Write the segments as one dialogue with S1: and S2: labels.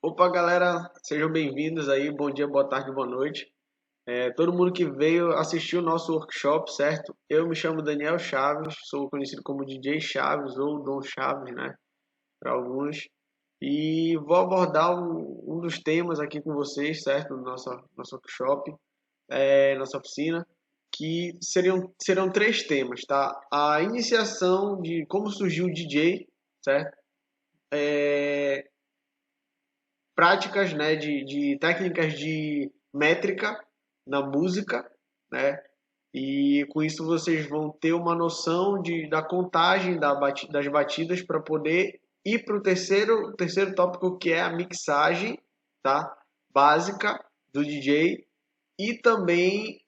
S1: Opa, galera, sejam bem-vindos aí. Bom dia, boa tarde, boa noite. Todo mundo que veio assistir o nosso workshop, certo? Eu me chamo Daniel Chaves, sou conhecido como DJ Chaves ou Dom Chaves, né? Para alguns. E vou abordar um dos temas aqui com vocês, certo? No nosso workshop, nossa oficina, que serão três temas, tá? A iniciação de como surgiu o DJ, certo? Práticas, né, de técnicas de métrica na música, né? E com isso vocês vão ter uma noção da contagem das batidas para poder ir para o terceiro tópico, que é a mixagem, tá? Básica do DJ. E também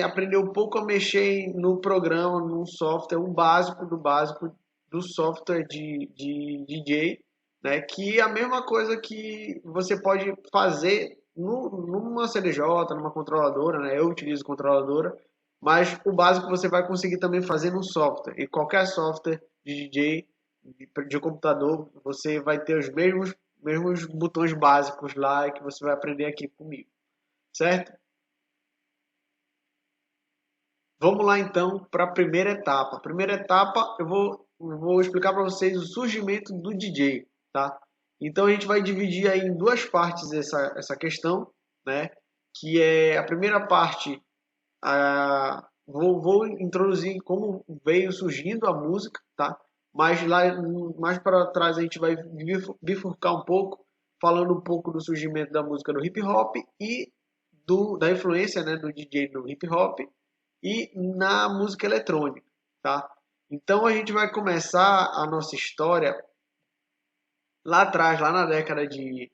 S1: aprender um pouco a mexer no programa, no software, um básico do básico do software de DJ, né? Que é a mesma coisa que você pode fazer numa CDJ, numa controladora, né? Eu utilizo controladora, mas o básico você vai conseguir também fazer no software. E qualquer software de DJ, de computador, você vai ter os mesmos botões básicos lá que você vai aprender aqui comigo, certo? Vamos lá então para a primeira etapa. A primeira etapa eu vou explicar para vocês o surgimento do DJ, tá? Então a gente vai dividir aí em duas partes essa questão, né? Que é a primeira parte, vou introduzir como veio surgindo a música, tá? Mas lá mais para trás a gente vai bifurcar um pouco, falando um pouco do surgimento da música no hip hop e da influência, né, do DJ no hip hop e na música eletrônica, tá? Então a gente vai começar a nossa história lá atrás, lá na década de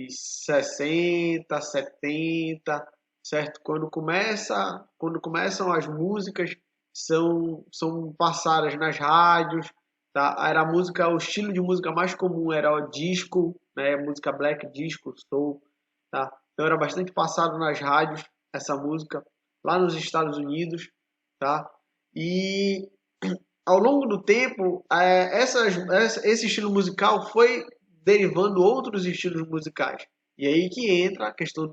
S1: 60, 70, certo? Quando começam as músicas, são passadas nas rádios, tá? Era a música, o estilo de música mais comum era o disco, né? Música black, disco, soul, tá? Então era bastante passado nas rádios essa música lá nos Estados Unidos, tá? E ao longo do tempo, esse estilo musical foi derivando outros estilos musicais. E aí que entra a questão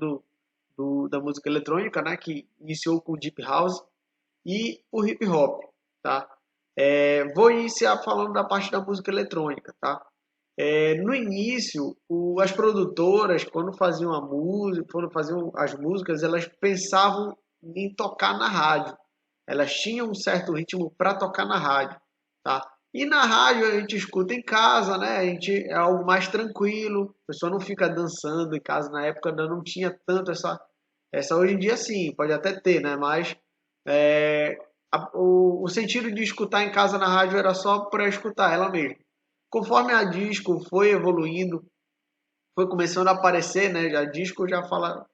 S1: da música eletrônica, né, que iniciou com o Deep House e o Hip Hop, tá? Vou iniciar falando da parte da música eletrônica, tá? No início, as produtoras, quando faziam as músicas, elas pensavam em tocar na rádio. Elas tinham um certo ritmo para tocar na rádio, tá? E na rádio a gente escuta em casa, né? A gente é algo mais tranquilo, a pessoa não fica dançando em casa. Na época ainda não tinha tanto essa hoje em dia sim, pode até ter, né? Mas é, o sentido de escutar em casa na rádio era só para escutar ela mesma. Conforme a disco foi evoluindo, foi começando a aparecer, né? A disco já fala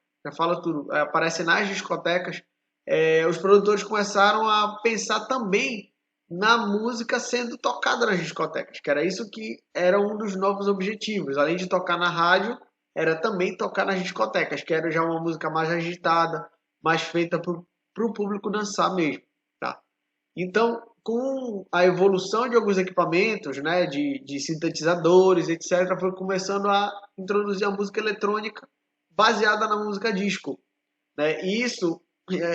S1: tudo, aparece nas discotecas. Os produtores começaram a pensar também na música sendo tocada nas discotecas, que era isso que era um dos novos objetivos. Além de tocar na rádio, era também tocar nas discotecas, que era já uma música mais agitada, mais feita para o público dançar mesmo, tá? Então, com a evolução de alguns equipamentos, né, de sintetizadores, etc., foi começando a introduzir a música eletrônica baseada na música disco, né? E isso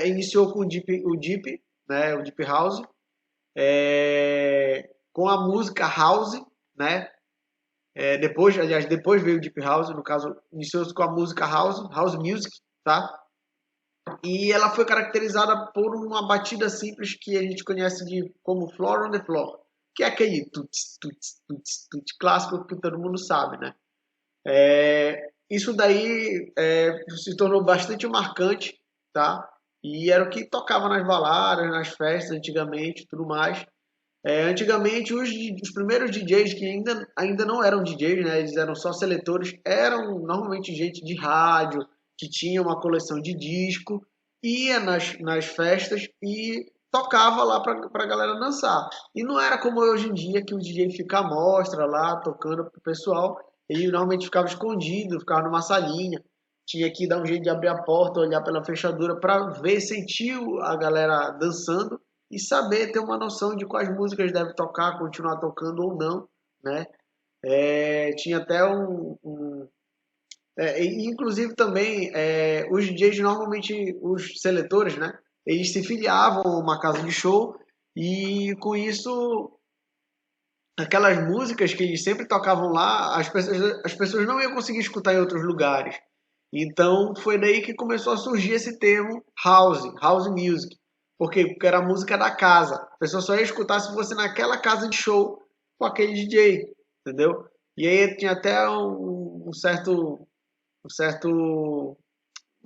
S1: iniciou com o Deep House, com a música House, né? Depois veio o Deep House, no caso, iniciou-se com a música House Music, tá? E ela foi caracterizada por uma batida simples que a gente conhece como Floor on the Floor, que é aquele tuts, tuts, tuts, tuts clássico que todo mundo sabe, né? Isso daí se tornou bastante marcante, tá? E era o que tocava nas baladas, nas festas antigamente e tudo mais. Antigamente, os primeiros DJs que ainda não eram DJs, né? Eles eram só seletores, eram normalmente gente de rádio, que tinha uma coleção de disco, ia nas festas e tocava lá para a galera dançar. E não era como hoje em dia, que o DJ fica à mostra lá, tocando pro pessoal. Ele normalmente ficava escondido, ficava numa salinha. Tinha que dar um jeito de abrir a porta, olhar pela fechadura para ver, sentir a galera dançando e saber ter uma noção de quais músicas deve tocar, continuar tocando ou não, né? Tinha até Inclusive também os DJs normalmente, os seletores, né? Eles se filiavam a uma casa de show e com isso aquelas músicas que eles sempre tocavam lá, as pessoas não iam conseguir escutar em outros lugares. Então foi daí que começou a surgir esse termo house music. Por quê? Porque era a música da casa. A pessoa só ia escutar se fosse naquela casa de show com aquele DJ, entendeu? E aí tinha até uma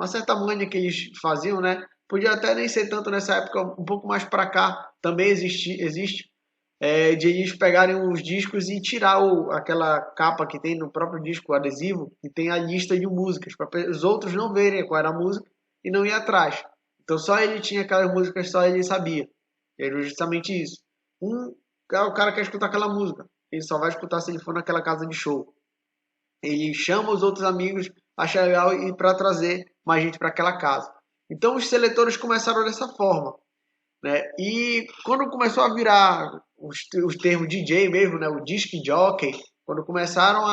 S1: certa mania que eles faziam, né? Podia até nem ser tanto nessa época, um pouco mais para cá também existe de eles pegarem os discos e tirar aquela capa que tem no próprio disco, o adesivo, e tem a lista de músicas, para os outros não verem qual era a música e não ir atrás. Então só ele tinha aquelas músicas, só ele sabia. Era justamente isso. O cara quer escutar aquela música, ele só vai escutar se ele for naquela casa de show. Ele chama os outros amigos, acha legal e para trazer mais gente para aquela casa. Então os seletores começaram dessa forma, né? E quando começou a virar os termos DJ mesmo, né? O disc jockey, quando começaram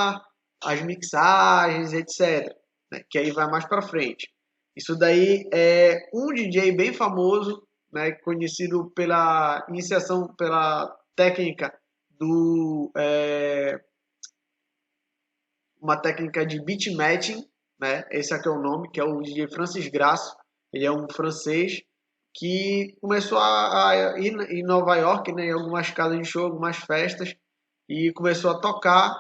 S1: as mixagens, etc., né? Que aí vai mais para frente. Isso daí é um DJ bem famoso, né? Conhecido pela iniciação, pela técnica do uma técnica de beat matching, né? Esse aqui é o nome, que é o DJ Francis Grasso. Ele é um francês que começou a ir em Nova York, né, em algumas casas de show, algumas festas, e começou a tocar.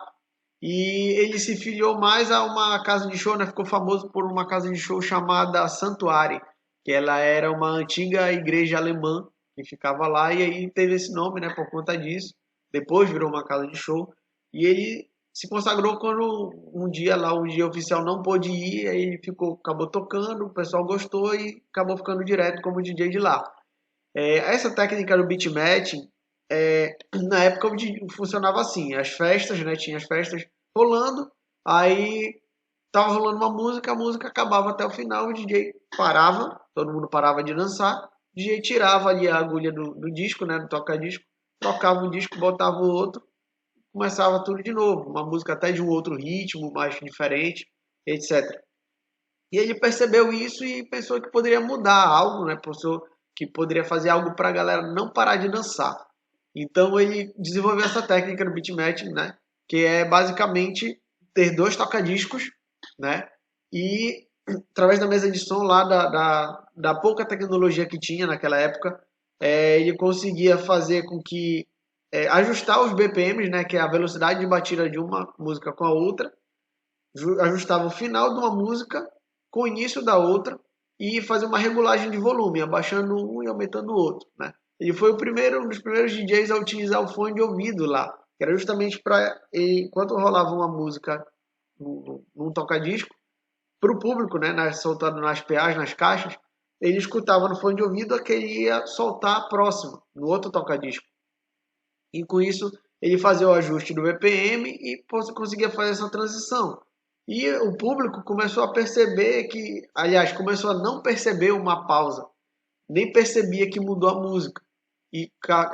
S1: E ele se filiou mais a uma casa de show, né? Ficou famoso por uma casa de show chamada Santuário, que ela era uma antiga igreja alemã que ficava lá, e aí teve esse nome, né, por conta disso. Depois virou uma casa de show. E ele se consagrou quando um dia lá, um dia oficial não pôde ir, aí ele acabou tocando, o pessoal gostou e acabou ficando direto como DJ de lá. Essa técnica do beat matching, na época funcionava assim, as festas, né, tinha as festas rolando, aí tava rolando uma música, a música acabava até o final, o DJ parava, todo mundo parava de dançar, o DJ tirava ali a agulha do disco, né, do toca-disco, trocava um disco, botava o outro, começava tudo de novo, uma música até de um outro ritmo, mais diferente, etc. E ele percebeu isso e pensou que poderia mudar algo, né? Pensou que poderia fazer algo para a galera não parar de dançar. Então ele desenvolveu essa técnica do beat matching, né? Que é basicamente ter dois toca-discos, né? E através da mesa de som lá, da pouca tecnologia que tinha naquela época, ele conseguia fazer com que ajustar os BPMs, né? Que é a velocidade de batida de uma música com a outra, ajustava o final de uma música com o início da outra e fazer uma regulagem de volume, abaixando um e aumentando o outro, né? Ele foi um dos primeiros DJs a utilizar o fone de ouvido lá, que era justamente para, enquanto rolava uma música num toca-disco, para o público, né, soltado nas PAs, nas caixas, ele escutava no fone de ouvido a que ele ia soltar a próxima, no outro toca-disco. E com isso ele fazia o ajuste do BPM e conseguia fazer essa transição. E o público começou a perceber que, aliás, começou a não perceber uma pausa, nem percebia que mudou a música. E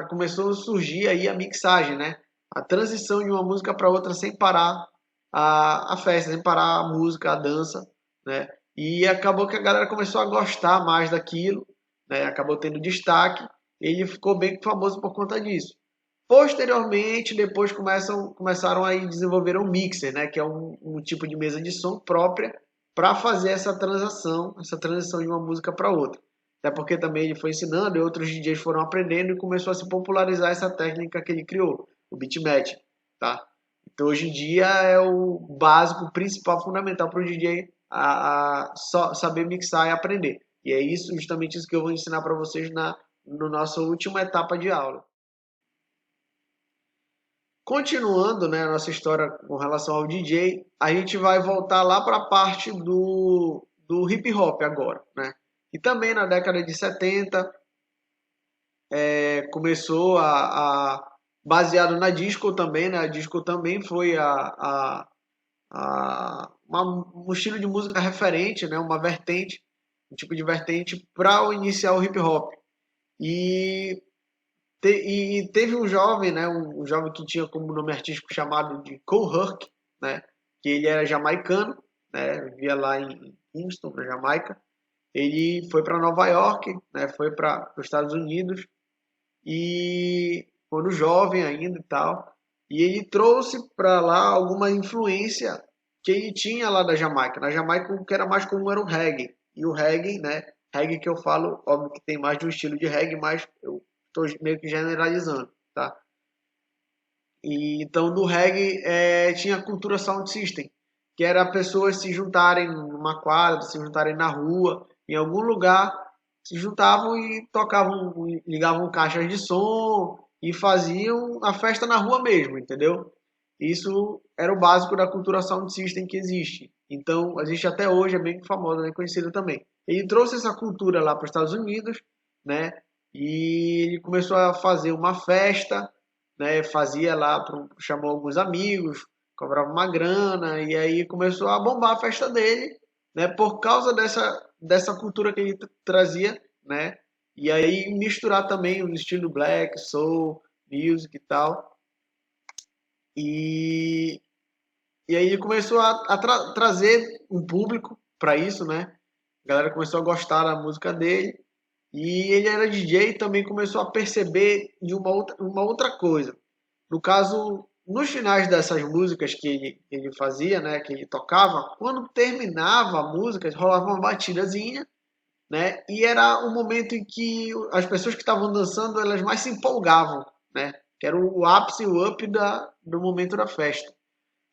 S1: começou a surgir aí a mixagem, né? A transição de uma música para outra sem parar a festa, sem parar a música, a dança, né? E acabou que a galera começou a gostar mais daquilo, né? Acabou tendo destaque. Ele ficou bem famoso por conta disso. Posteriormente, depois começaram a desenvolver um mixer, né, que é um tipo de mesa de som própria para fazer essa transição de uma música para outra. Até porque também ele foi ensinando e outros DJs foram aprendendo e começou a se popularizar essa técnica que ele criou, o beatmatch, tá? Então hoje em dia é o básico, principal, fundamental para o DJ a só saber mixar e aprender. E é isso, justamente isso que eu vou ensinar para vocês na nossa última etapa de aula. Continuando, né, a nossa história com relação ao DJ, a gente vai voltar lá para a parte do hip hop agora, né? E também na década de 70 começou baseado na disco também, né? A disco também foi um estilo de música referente, né? Uma vertente, um tipo de vertente para iniciar o hip hop. E e teve um jovem, né, um jovem que tinha como nome artístico chamado de Cole Herc, né, que ele era jamaicano, né? Vivia lá em Kingston, na Jamaica. Ele foi para Nova York, né? Foi para os Estados Unidos e quando jovem ainda e tal. E ele trouxe para lá alguma influência que ele tinha lá da Jamaica. Na Jamaica o que era mais comum era o reggae. E o reggae, né? Reggae que eu falo, óbvio que tem mais de um estilo de reggae, mas eu estou meio que generalizando, tá? E então no reggae tinha a cultura sound system, que era pessoas se juntarem numa quadra, se juntarem na rua, em algum lugar, se juntavam e tocavam, ligavam caixas de som e faziam a festa na rua mesmo, entendeu? Isso era o básico da cultura sound system que existe. Então, existe até hoje, é bem famosa, bem conhecida também. Ele trouxe essa cultura lá para os Estados Unidos, né? E ele começou a fazer uma festa, né? Fazia lá, chamou alguns amigos, cobrava uma grana e aí começou a bombar a festa dele, né? Por causa dessa cultura que ele trazia, né? E aí misturar também o estilo black, soul, music e tal. E, e aí ele começou a trazer um público para isso, né? A galera começou a gostar da música dele. E ele era DJ e também começou a perceber de uma outra coisa. No caso, nos finais dessas músicas que ele fazia, né, que ele tocava, quando terminava a música, rolava uma batidazinha, né, e era o momento em que as pessoas que estavam dançando, elas mais se empolgavam, né, que era o ápice, o up do momento da festa.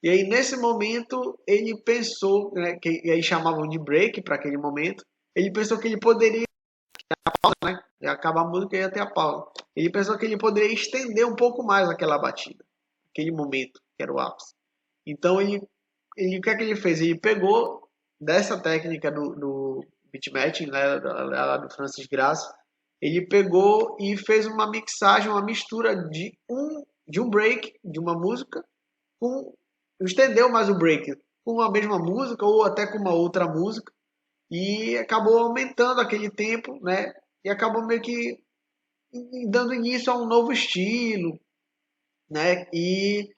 S1: E aí, nesse momento, ele pensou, né, que e aí chamavam de break para aquele momento, ele pensou que ele poderia, né, ia acabar a música e ia ter a pausa. Ele pensou que ele poderia estender um pouco mais aquela batida, aquele momento, que era o ápice. Então, o que é que ele fez? Ele pegou dessa técnica do beatmatching, né, do Francis Graça, ele pegou e fez uma mixagem, uma mistura de um break, de uma música, com estendeu mais o break com a mesma música ou até com uma outra música e acabou aumentando aquele tempo, né? E acabou meio que dando início a um novo estilo, né? E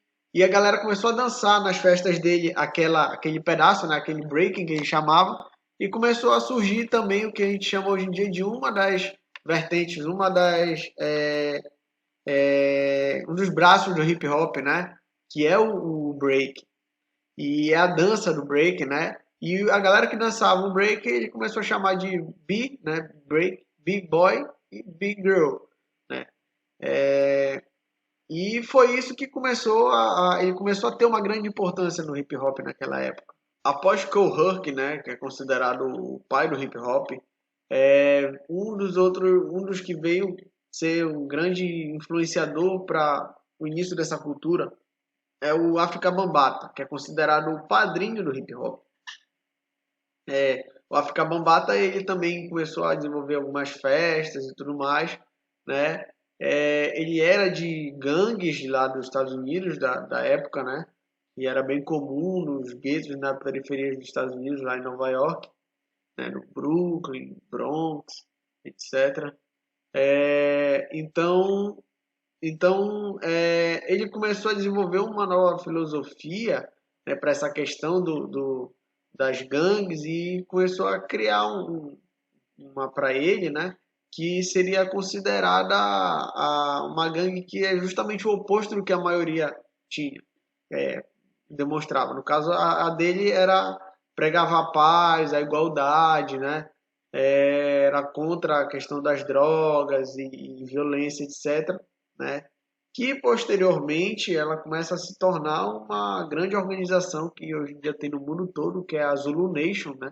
S1: a galera começou a dançar nas festas dele aquele pedaço, né? Aquele breaking que ele chamava, e começou a surgir também o que a gente chama hoje em dia de uma das vertentes, um dos braços do hip hop, né? Que é o break. E é a dança do break, né? E a galera que dançava o break, ele começou a chamar de B, né? Break, Big Boy e Big Girl, né? É, e foi isso que ele começou a ter uma grande importância no hip hop naquela época. Após Cole Herc, né, que é considerado o pai do hip hop, um dos que veio ser um grande influenciador para o início dessa cultura é o Afrika Bambaataa, que é considerado o padrinho do hip hop. O Afrika Bambaataa ele também começou a desenvolver algumas festas e tudo mais, né? Ele era de gangues lá dos Estados Unidos da época, né? E era bem comum nos guetos na periferia dos Estados Unidos, lá em Nova York, né? No Brooklyn, Bronx, etc. Então, ele começou a desenvolver uma nova filosofia, né, para essa questão das gangues e começou a criar uma para ele, né, que seria considerada uma gangue que é justamente o oposto do que a maioria tinha, é, demonstrava. No caso, a dele pregava a paz, a igualdade, né, era contra a questão das drogas e violência, etc., né? Que posteriormente ela começa a se tornar uma grande organização que hoje em dia tem no mundo todo, que é a Zulu Nation, né?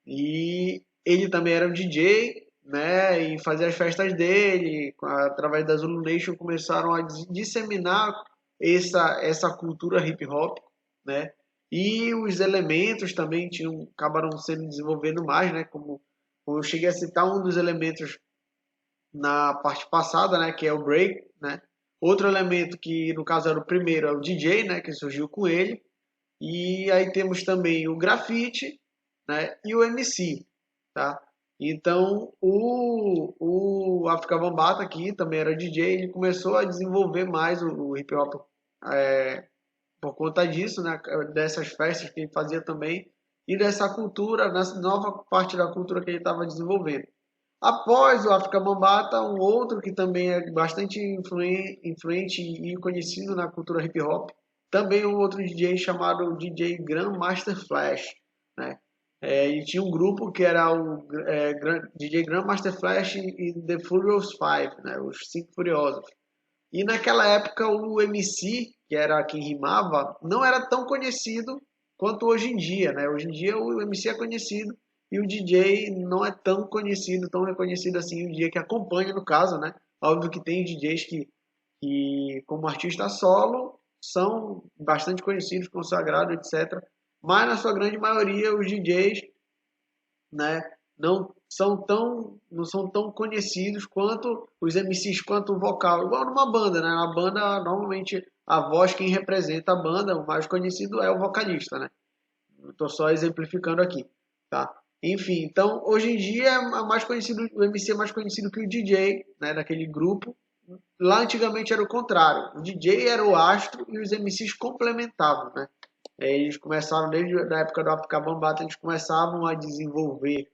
S1: E ele também era um DJ, né? E fazia as festas dele, através da Zulu Nation começaram a disseminar essa cultura hip hop, né? E os elementos também acabaram sendo desenvolvendo mais, né? Como eu cheguei a citar um dos elementos na parte passada, né, que é o break, né? Outro elemento que no caso era o primeiro é o DJ, né, que surgiu com ele. E aí temos também o grafite, né, e o MC, tá? Então o Afrika Bambaataa aqui também era DJ, ele começou a desenvolver mais o hip hop por conta disso, né, dessas festas que ele fazia também, e dessa cultura, nessa nova parte da cultura que ele estava desenvolvendo. Após o África Bambata, um outro que também é bastante influente e conhecido na cultura hip hop, também um outro DJ chamado DJ Grandmaster Flash, né? E tinha um grupo que era o DJ Grandmaster Flash e The Furious Five, né? Os Cinco Furiosos. E naquela época o MC, que era quem rimava, não era tão conhecido quanto hoje em dia, né? Hoje em dia o MC é conhecido e o DJ não é tão conhecido, tão reconhecido assim, o DJ que acompanha no caso, né? Óbvio que tem DJs que como artista solo, são bastante conhecidos, consagrados, etc. Mas na sua grande maioria os DJs, né, não são tão conhecidos quanto os MCs, quanto o vocal, igual numa banda, né? Na banda, normalmente a voz quem representa a banda, o mais conhecido é o vocalista, né? Estou só exemplificando aqui, tá? Enfim, então hoje em dia é mais conhecido, o MC é mais conhecido que o DJ, né, daquele grupo. Lá antigamente era o contrário, o DJ era o astro e os MCs complementavam, né? Eles começaram desde a época do África Bambata, eles começavam a desenvolver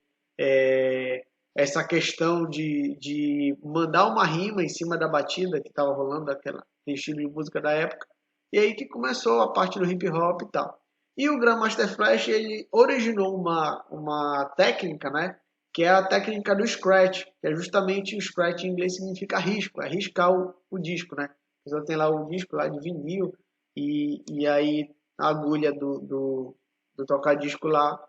S1: essa questão de mandar uma rima em cima da batida que estava rolando, daquele estilo de música da época. E aí que começou a parte do hip hop e tal. E o Grandmaster Flash, ele originou uma técnica, né? Que é a técnica do scratch, que é justamente o scratch em inglês significa risco, é riscar o disco, né? Você tem lá o disco lá de vinil e aí a agulha do toca-disco lá,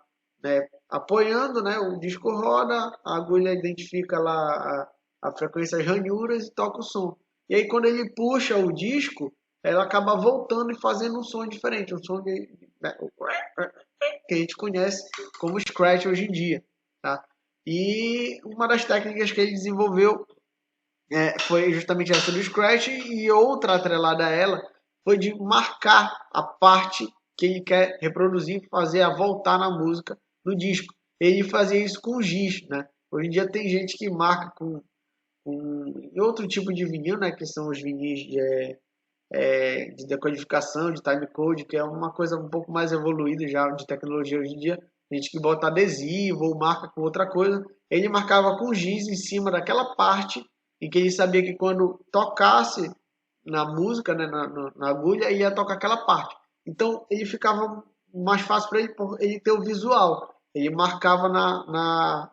S1: né, apoiando, né, o disco roda, a agulha identifica lá a frequência, as ranhuras e toca o som. E aí quando ele puxa o disco, ela acaba voltando e fazendo um som diferente, um som né, que a gente conhece como scratch hoje em dia, tá? E uma das técnicas que ele desenvolveu foi justamente essa do scratch, e outra atrelada a ela foi de marcar a parte que ele quer reproduzir, fazer a voltar na música, no disco. Ele fazia isso com giz, né? Hoje em dia tem gente que marca com outro tipo de vinil, né? Que são os vinis de decodificação, de timecode, que é uma coisa um pouco mais evoluída já de tecnologia hoje em dia. Gente que bota adesivo ou marca com outra coisa. Ele marcava com giz em cima daquela parte em que ele sabia que quando tocasse na música, né, na agulha, ia tocar aquela parte. Então ele ficava mais fácil para ele ter o visual. Ele marcava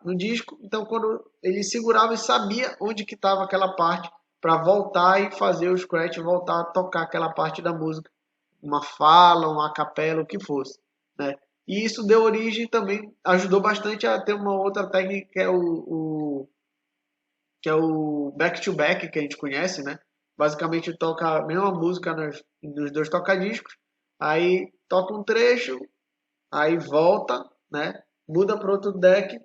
S1: no disco, então quando ele segurava e sabia onde que estava aquela parte para voltar e fazer o scratch, voltar a tocar aquela parte da música, uma fala, uma capela, o que fosse, né? E isso deu origem também, ajudou bastante a ter uma outra técnica que é o back to back que a gente conhece, né? Basicamente toca a mesma música nos dois tocadiscos, aí toca um trecho, aí volta, né? Muda para outro deck,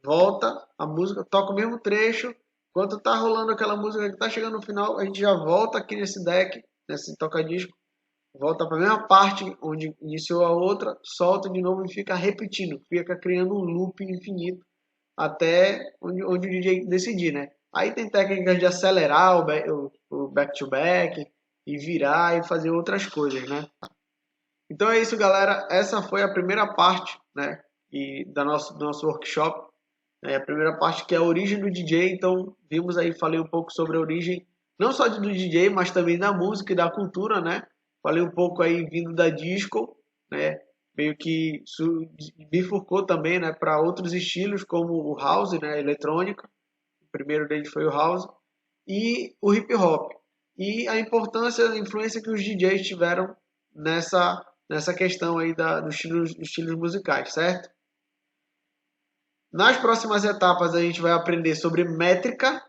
S1: volta a música, toca o mesmo trecho. Enquanto tá rolando aquela música que tá chegando no final, a gente já volta aqui nesse deck, nesse toca-disco, volta para a mesma parte onde iniciou a outra, solta de novo e fica repetindo, fica criando um loop infinito até onde o DJ decidir, né? Aí tem técnicas de acelerar o back-to-back e virar e fazer outras coisas, né? Então é isso, galera. Essa foi a primeira parte, né, do nosso workshop. A primeira parte que é a origem do DJ. Então vimos aí, falei um pouco sobre a origem não só do DJ, mas também da música e da cultura, né? Falei um pouco aí vindo da disco, né? Meio que bifurcou também, né, para outros estilos como o house, né, a eletrônica. O primeiro deles foi o house e o hip hop. E a importância, a influência que os DJs tiveram nessa questão aí dos estilos musicais, certo? Nas próximas etapas a gente vai aprender sobre métrica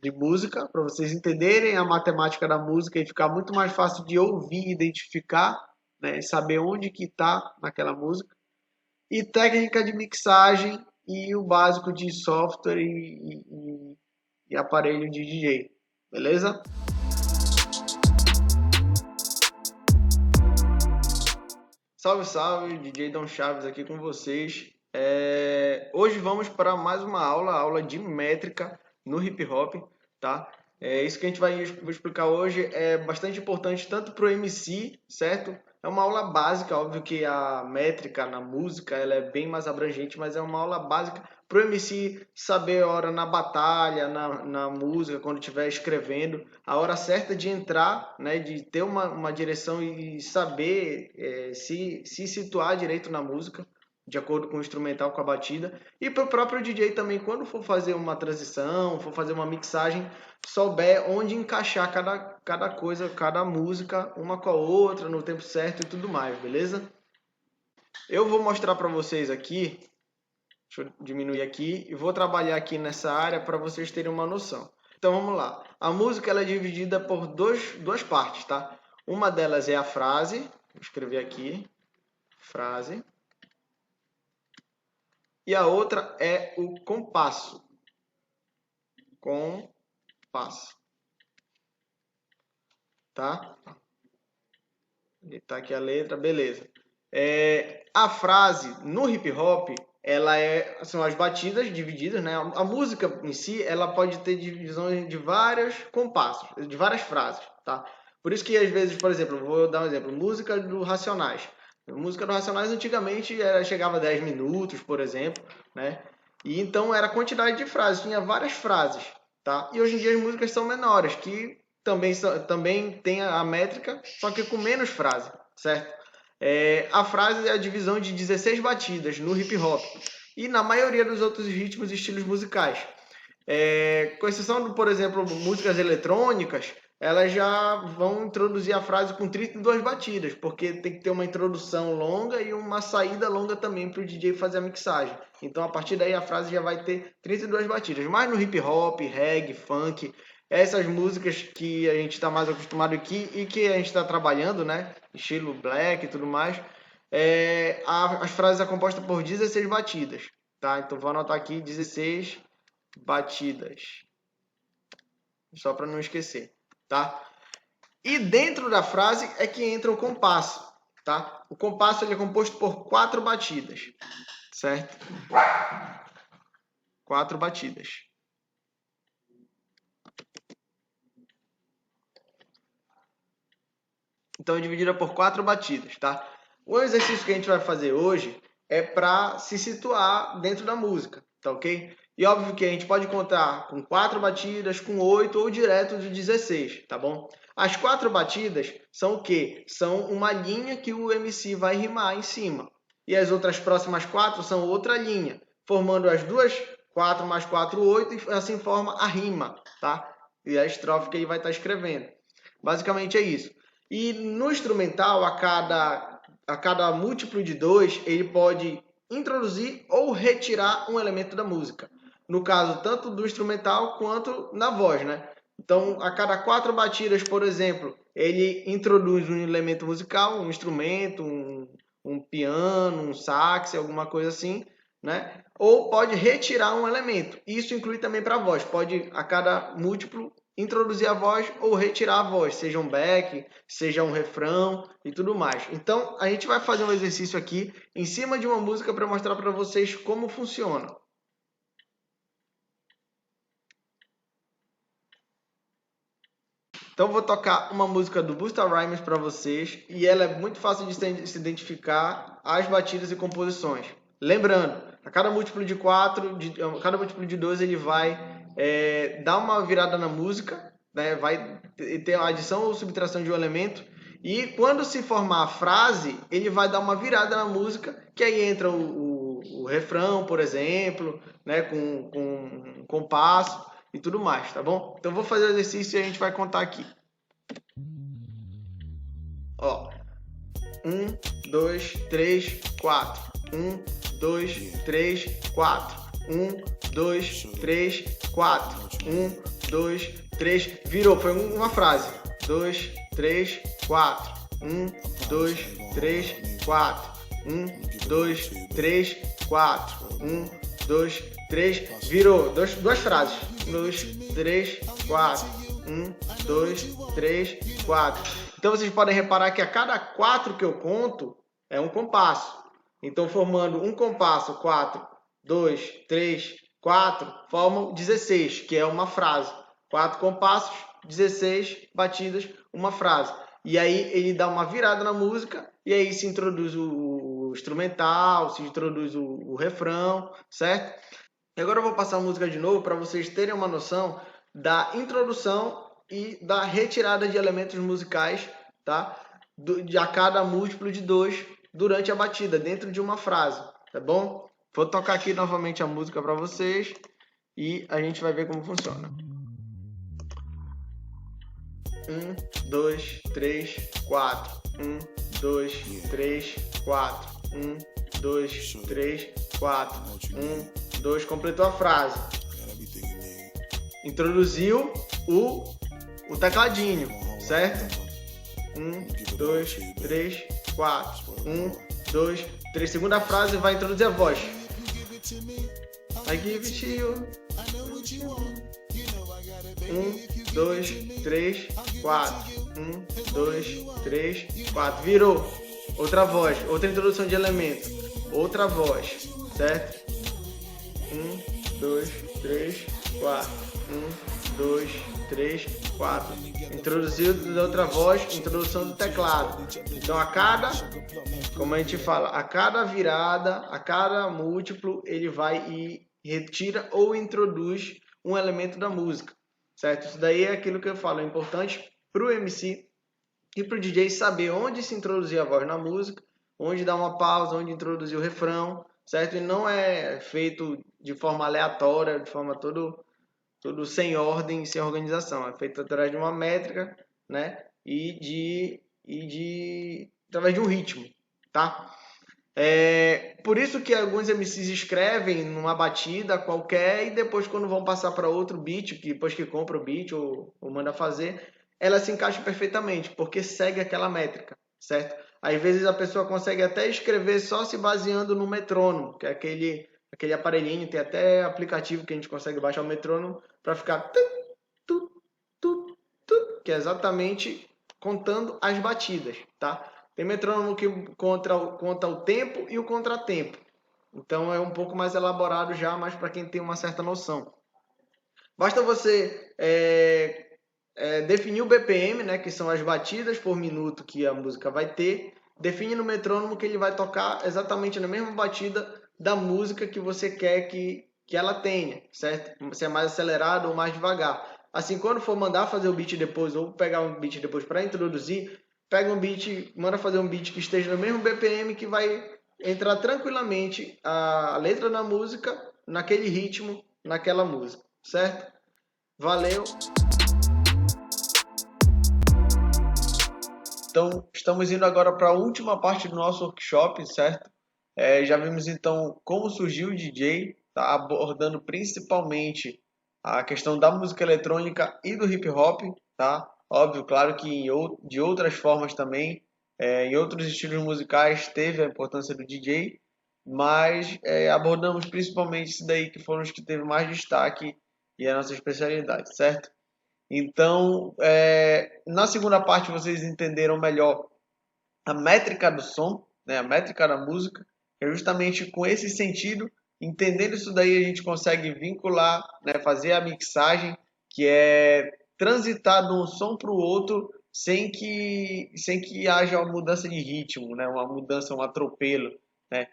S1: de música, para vocês entenderem a matemática da música e ficar muito mais fácil de ouvir, identificar, né, e saber onde que está naquela música. E técnica de mixagem e o básico de software e aparelho de DJ, beleza? Salve, salve, DJ Dom Chaves aqui com vocês. Hoje vamos para mais uma aula de métrica no hip hop, tá? Isso que a gente vai vou explicar hoje é bastante importante tanto para o MC, certo? É uma aula básica, óbvio que a métrica na música ela é bem mais abrangente, mas é uma aula básica para o MC saber a hora na batalha, na música, quando estiver escrevendo, a hora certa de entrar, né, de ter uma direção e saber se situar direito na música, de acordo com o instrumental, com a batida. E para o próprio DJ também, quando for fazer uma transição, for fazer uma mixagem, souber onde encaixar cada coisa, cada música, uma com a outra, no tempo certo e tudo mais, beleza? Eu vou mostrar para vocês aqui, deixa eu diminuir aqui, e vou trabalhar aqui nessa área para vocês terem uma noção. Então vamos lá. A música ela é dividida por duas partes, tá? Uma delas é a frase, vou escrever aqui, frase. E a outra é o compasso. Compasso. Tá? Tá aqui a letra, beleza. A frase no hip hop, são as batidas divididas, né? A música em si, ela pode ter divisões de vários compassos, de várias frases, tá? Por isso que às vezes, por exemplo, vou dar um exemplo, música do Racionais. A música do Racionais antigamente chegava a 10 minutos, por exemplo, né? E então era quantidade de frases, tinha várias frases, tá? E hoje em dia as músicas são menores, que também tem a métrica, só que com menos frase, certo? A frase é a divisão de 16 batidas no hip hop e na maioria dos outros ritmos e estilos musicais. Com exceção, por exemplo, músicas eletrônicas, elas já vão introduzir a frase com 32 batidas, porque tem que ter uma introdução longa e uma saída longa também para o DJ fazer a mixagem. Então, a partir daí, a frase já vai ter 32 batidas. Mas no hip hop, reggae, funk, essas músicas que a gente está mais acostumado aqui e que a gente está trabalhando, né? Estilo black e tudo mais, as frases são compostas por 16 batidas, tá? Então, vou anotar aqui 16 batidas, só para não esquecer, tá? E dentro da frase é que entra o compasso, tá? O compasso ele é composto por 4 batidas, certo? 4 batidas. Então é dividida por 4 batidas, tá? O exercício que a gente vai fazer hoje é para se situar dentro da música, tá ok? E óbvio que a gente pode contar com 4 batidas, com 8 ou direto de 16, tá bom? As 4 batidas são o quê? São uma linha que o MC vai rimar em cima. E as outras próximas 4 são outra linha, formando as duas, 4 mais 4, 8, e assim forma a rima, tá? E a estrofe que ele vai estar escrevendo. Basicamente é isso. E no instrumental, a cada múltiplo de 2, ele pode introduzir ou retirar um elemento da música. No caso, tanto do instrumental quanto na voz, né? Então, a cada 4 batidas, por exemplo, ele introduz um elemento musical, um instrumento, um piano, um sax, alguma coisa assim, né? Ou pode retirar um elemento. Isso inclui também para a voz. Pode, a cada múltiplo, introduzir a voz ou retirar a voz, seja um back, seja um refrão e tudo mais. Então, a gente vai fazer um exercício aqui em cima de uma música para mostrar para vocês como funciona. Então, vou tocar uma música do Busta Rhymes para vocês e ela é muito fácil de se identificar as batidas e composições. Lembrando, a cada múltiplo de 4, a cada múltiplo de 2, ele vai dar uma virada na música, né? Vai ter a adição ou subtração de um elemento. E quando se formar a frase, ele vai dar uma virada na música, que aí entra o refrão, por exemplo, né? com um compasso e tudo mais, tá bom? Então vou fazer o exercício e a gente vai contar aqui. Ó, 1, 2, 3, 4. 1, 2, 3, 4. 1, 2, 3, 4. 1, 2, 3. Virou, foi uma frase. 2, 3, 4. 1, 2, 3, 4. 1, 2, 3, 4. 1, 2, 3. Virou, duas frases. 2, 3, 4. 1, 2, 3, 4. Então vocês podem reparar que a cada 4 que eu conto é um compasso. Então, formando um compasso, 4, 2, 3, 4, formam 16, que é uma frase. 4 compassos, 16 batidas, uma frase. E aí ele dá uma virada na música e aí se introduz o instrumental, se introduz o refrão, certo? E agora eu vou passar a música de novo para vocês terem uma noção da introdução e da retirada de elementos musicais, tá? De a cada múltiplo de 2 durante a batida, dentro de uma frase, tá bom? Vou tocar aqui novamente a música para vocês e a gente vai ver como funciona. 1, 2, 3, 4. 1, 2, 3, 4. 1, 2, 3, 4. 1, 2. Completou a frase. Introduziu o tecladinho, certo? 1, 2, 3, 4. 1, 2, 3. Segunda frase vai introduzir a voz. I give it to you. 1, 2, 3, 4. 1, 2, 3, 4. Virou. Outra voz. Outra introdução de elemento. Outra voz. Certo? 1, 2, 3, 4. 1, 2, 3, 4. Introduziu da outra voz, introdução do teclado. Então a cada, como a gente fala, a cada virada, a cada múltiplo, ele vai e retira ou introduz um elemento da música. Certo? Isso daí é aquilo que eu falo, é importante para o MC e para o DJ saber onde se introduzir a voz na música, onde dar uma pausa, onde introduzir o refrão, certo? E não é feito de forma aleatória, de forma tudo sem ordem, sem organização. É feito através de uma métrica, né? Através de um ritmo, tá? Por isso que alguns MCs escrevem numa batida qualquer e depois quando vão passar para outro beat, que depois que compra o beat ou manda fazer, ela se encaixa perfeitamente, porque segue aquela métrica, certo? Às vezes a pessoa consegue até escrever só se baseando no metrônomo, que é aquele aparelhinho, tem até aplicativo que a gente consegue baixar o metrônomo para ficar que é exatamente contando as batidas, tá? Tem metrônomo que conta o tempo e o contratempo. Então é um pouco mais elaborado já, mas para quem tem uma certa noção. Basta você definir o BPM, né, que são as batidas por minuto que a música vai ter. Define no metrônomo que ele vai tocar exatamente na mesma batida da música que você quer que ela tenha, certo? Se é mais acelerado ou mais devagar. Assim, quando for mandar fazer o beat depois ou pegar um beat depois para introduzir, pega um beat, manda fazer um beat que esteja no mesmo BPM que vai entrar tranquilamente a letra da música naquele ritmo, naquela música, certo? Valeu! Então, estamos indo agora para a última parte do nosso workshop, certo? Já vimos então como surgiu o DJ, tá? Abordando principalmente a questão da música eletrônica e do hip hop, tá? Óbvio, claro que de outras formas também, em outros estilos musicais teve a importância do DJ, mas abordamos principalmente isso daí que foram os que teve mais destaque e a nossa especialidade, certo? Então, na segunda parte vocês entenderam melhor a métrica do som, né, a métrica da música, é justamente com esse sentido, entendendo isso daí a gente consegue vincular, né, fazer a mixagem, que é transitar de um som para o outro sem que haja uma mudança de ritmo, né, uma mudança, um atropelo, né,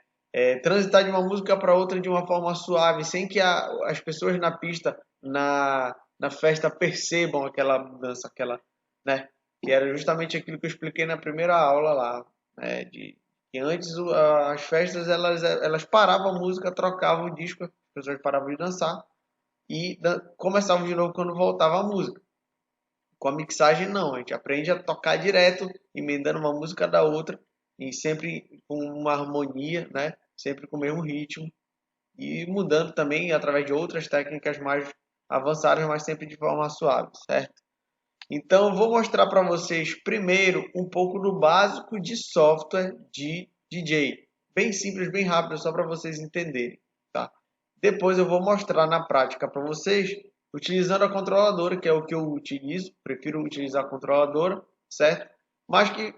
S1: transitar de uma música para outra de uma forma suave, sem que as pessoas na pista, na festa percebam aquela mudança, né? Que era justamente aquilo que eu expliquei na primeira aula lá, né? Que antes as festas elas paravam a música, trocavam o disco, as pessoas paravam de dançar e começavam de novo quando voltava a música. Com a mixagem não, a gente aprende a tocar direto, emendando uma música da outra e sempre com uma harmonia, né? Sempre com o mesmo ritmo e mudando também através de outras técnicas mais avançadas, mas sempre de forma suave, certo? Então, vou mostrar para vocês primeiro um pouco do básico de software de DJ. Bem simples, bem rápido, só para vocês entenderem, tá? Depois eu vou mostrar na prática para vocês, utilizando a controladora, que é o que eu utilizo. Prefiro utilizar a controladora, certo? Mas que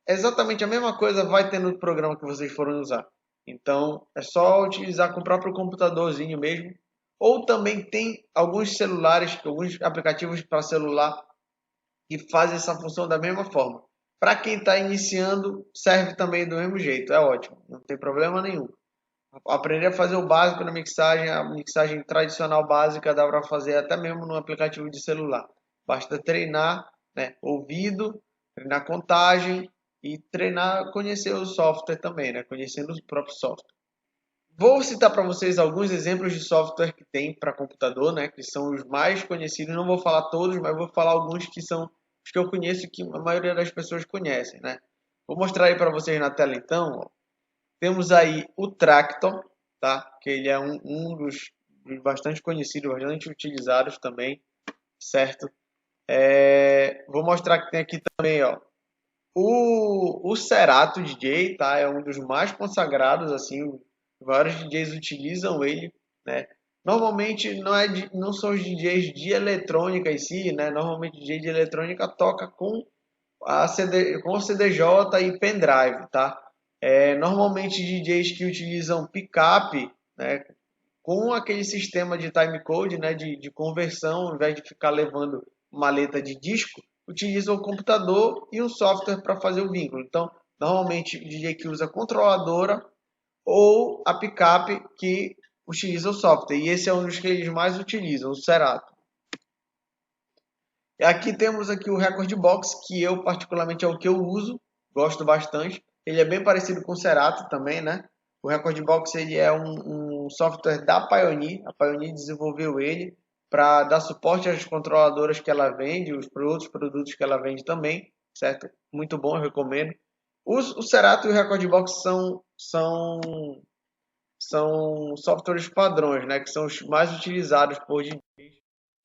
S1: exatamente a mesma coisa vai ter no programa que vocês forem usar. Então, é só utilizar com o próprio computadorzinho mesmo, ou também tem alguns celulares, alguns aplicativos para celular que fazem essa função da mesma forma. Para quem está iniciando, serve também do mesmo jeito, é ótimo, não tem problema nenhum. Aprender a fazer o básico na mixagem, a mixagem tradicional básica dá para fazer até mesmo no aplicativo de celular. Basta treinar, né, ouvido, treinar contagem e treinar, conhecer o software também, né, conhecendo o próprio software. Vou citar para vocês alguns exemplos de software que tem para computador, né, que são os mais conhecidos. Não vou falar todos, mas vou falar alguns que são os que eu conheço e que a maioria das pessoas conhecem, né. Vou mostrar aí para vocês na tela então. Ó. Temos aí o Tractor, tá? Que ele é dos bastante conhecidos, bastante utilizados também, certo? Vou mostrar que tem aqui também, ó, o Serato DJ, tá? É um dos mais consagrados, assim, vários DJs utilizam ele, né? Normalmente não são os DJs de eletrônica em si, né? Normalmente o DJ de eletrônica toca com com o CDJ e pendrive, tá? Normalmente DJs que utilizam pickup, né? Com aquele sistema de timecode, né? De conversão, ao invés de ficar levando maleta de disco, utiliza o computador e um software para fazer o vínculo. Então, normalmente o DJ que usa controladora ou a picape que utiliza o software. E esse é um dos que eles mais utilizam, o Serato. Aqui temos aqui o Record Box, que eu particularmente é o que eu uso, gosto bastante. Ele é bem parecido com o Serato também, né? O Record Box ele é um software da Pioneer. A Pioneer desenvolveu ele para dar suporte às controladoras que ela vende, os outros produtos que ela vende também, certo? Muito bom, eu recomendo. O Serato e o Record Box são softwares padrões, né? Que são os mais utilizados por DJs